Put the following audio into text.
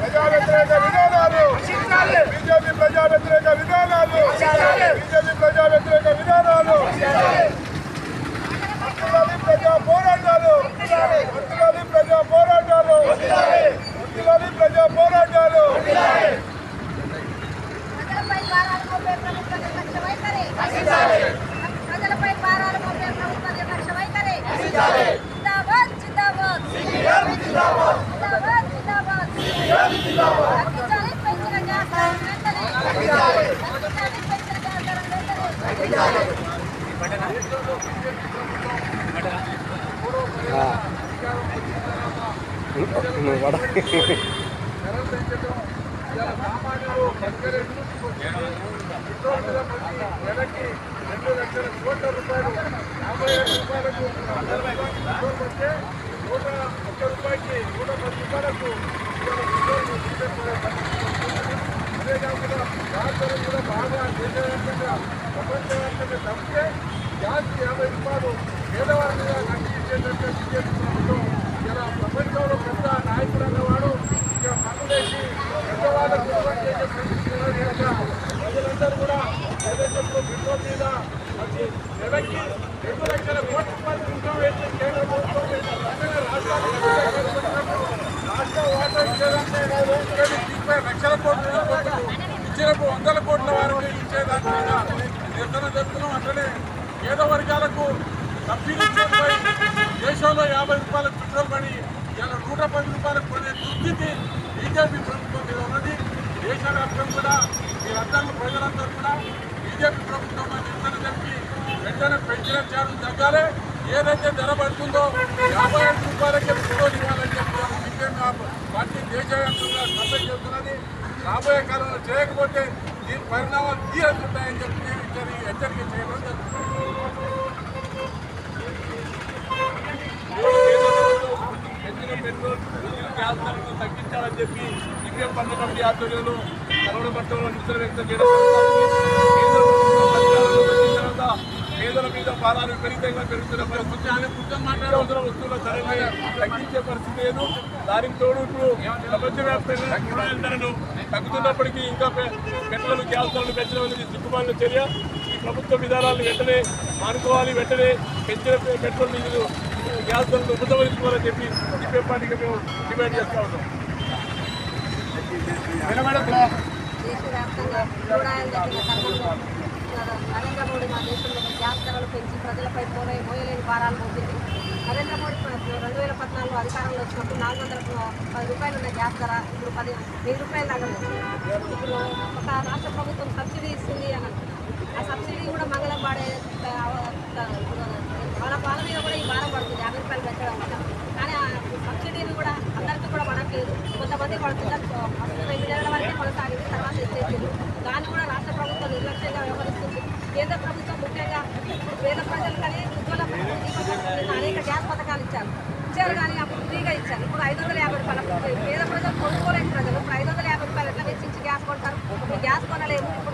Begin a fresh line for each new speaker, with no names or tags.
ప్రజా వ్యతిరేక విధానాలు బీజేపీ ప్రజా వ్యతిరేక విధానాలు బీజేపీ ప్రజా వ్యతిరేక విధానాలు వర్ధిల్లాలి ప్రజా పోరాటాలు వర్ధిల్లాలి ప్రజా పోరాటాలు వర్ధిల్లాలి ప్రజా పోరాటాలు
ప్రజలపై భారాలు మోపే ప్రభుత్వ నిర్లక్ష్య వైఖరి జిందాబాద్ జిందాబాద్ జిందాబాద్ జిందాబాద్ తగ్గించాలి పెంచిన గ్యాస్ ధరలు వెంటనే తగ్గించాలి పెంచిన గ్యాస్ ధరలు వెంటనే సామాన్యులు నెలకి 2 లక్షల కోట్ల రూపాయలు 57 రూపాయలకు వస్తే 101 రూపాయకి 110 రూపాయలకు అదే కాకుండా గ్యాస్ ధరలు కూడా బాగా దేశవ్యాప్తంగా ప్రపంచవ్యాప్తంగా తప్పితే గ్యాస్ 50 రూపాయలు పేదవారి మీద నడిపించేటట్టు బీజేపీ ప్రభుత్వం ఇలా ప్రపంచంలో పెద్ద నాయకుడు అన్నవాడు ఇక పనులేసి పెద్దవాళ్ళకు చేసే పరిస్థితులు ప్రజలందరూ కూడా ఏదైతే పెట్రోల్ మీద వచ్చి నెలకి 2 లక్షల కోట్ల రూపాయలు ఇంకం వేసి కేంద్ర ప్రభుత్వం రాష్ట్ర వాటా ఇచ్చేదంటే 30 లక్షల కోట్ల ఇచ్చినప్పుడు 100 కోట్ల వారికి ఇచ్చేదాని మీద నిరసన జరుపుతున్నాం. అట్లనే పేద వర్గాలకు సబ్సిడీ ఇచ్చేపై దేశంలో 50 రూపాయలకు పెట్రోల్ పడి ఇలా 110 రూపాయలకు కొనే దుస్థితి బీజేపీ ప్రభుత్వం మీద ఉన్నది. దేశవ్యాప్తంగా కూడా మీరందరూ ప్రజలందరూ కూడా బీజేపీ ప్రభుత్వం నిరసన జరిపి వెంటనే పెంచిన ఛార్జీలు తగ్గాలి. ఏదైతే ధర పడుతుందో 55 రూపాయలకే పెట్రోల్ ఇవ్వాలని చెప్పి సిపిఎం పార్టీ దేశవ్యాప్తంగా సమ్మె చేస్తున్నది. రాబోయే కాలంలో చేయకపోతే దీని పరిణామాలు తీరుతుంటాయని చెప్పి హెచ్చరిక చేయడం జరుగుతుంది. పెట్రోల్ గ్యాస్ ధరలను తగ్గించాలని చెప్పి సిపిఎం పంట కమిటీ ఆధ్వర్యంలో కరోనా పట్టణంలో నిరసన వ్యక్తం చేయడం పేదల మీద భారాలు విపరీతంగా పెరుగుతున్న పరిస్థితి మాట్లాడవలసిన వస్తువుల ధరని తగ్గించే పరిస్థితి లేదు. దానికి తోడు ఇప్పుడు ప్రపంచవ్యాప్తంగా కూరగాయల ధరలు తగ్గుతున్నప్పటికీ ఇంకా పెట్రోల్ గ్యాస్ ధరలు పెంచడం అనేది సిగ్గుమాలిన చర్య. ఈ ప్రభుత్వ విధానాలను వెంటనే మానుకోవాలి. వెంటనే పెంచిన పెట్రోల్ డీజిల్ గ్యాస్ ధరలు ఉపసంహరించుకోవాలని చెప్పి సిపిఎం పార్టీకి మేము డిమాండ్ చేస్తూ ఉన్నాం. దేశవ్యాప్తంగా కూరగాయల నరేంద్ర మోడీ మా దేశంలో గ్యాస్ ధరలు పెంచి ప్రజలపై మోయలేని భారాలు మోపింది. నరేంద్ర మోడీ 2014లో అధికారంలో వచ్చినప్పుడు 410 రూపాయలు ఉన్న గ్యాస్ ధర ఇప్పుడు 1000 రూపాయలు తగ్గలేదు. ఇప్పుడు ఒక రాష్ట్ర ప్రభుత్వం సబ్సిడీ ఇస్తుంది అని అంటున్నారు. ఆ సబ్సిడీ కూడా మంగళం పాడే వాళ్ళ మీద కూడా ఈ భారం పడుతుంది 50 రూపాయలు పెంచడం వల్ల. కానీ ఆ సబ్సిడీని కూడా అందరికీ కూడా పడట్లేదు. కొంతమంది పడుతున్నారు. ఫస్ట్ 2 నెలల వరకే కొనసాగింది, తర్వాత ఎత్తేసింది. దాన్ని కూడా రాష్ట్ర ప్రభుత్వం నిర్లక్ష్యంగా వ్యవహరిస్తుంది. కేంద్ర ప్రభుత్వం ముఖ్యంగా ఇప్పుడు పేద ప్రజలు కానీ ఉజ్వల అనేక గ్యాస్ పథకాలు ఇచ్చారు కానీ అప్పుడు ఫ్రీగా ఇచ్చారు. ఇప్పుడు 550 రూపాయలు పేద ప్రజలు కొనుక్కోలేని ప్రజలు ఇప్పుడు 550 రూపాయలు ఎట్లా వెచ్చించి గ్యాస్ కొంటారు. గ్యాస్ కొనలేము. ఇప్పుడు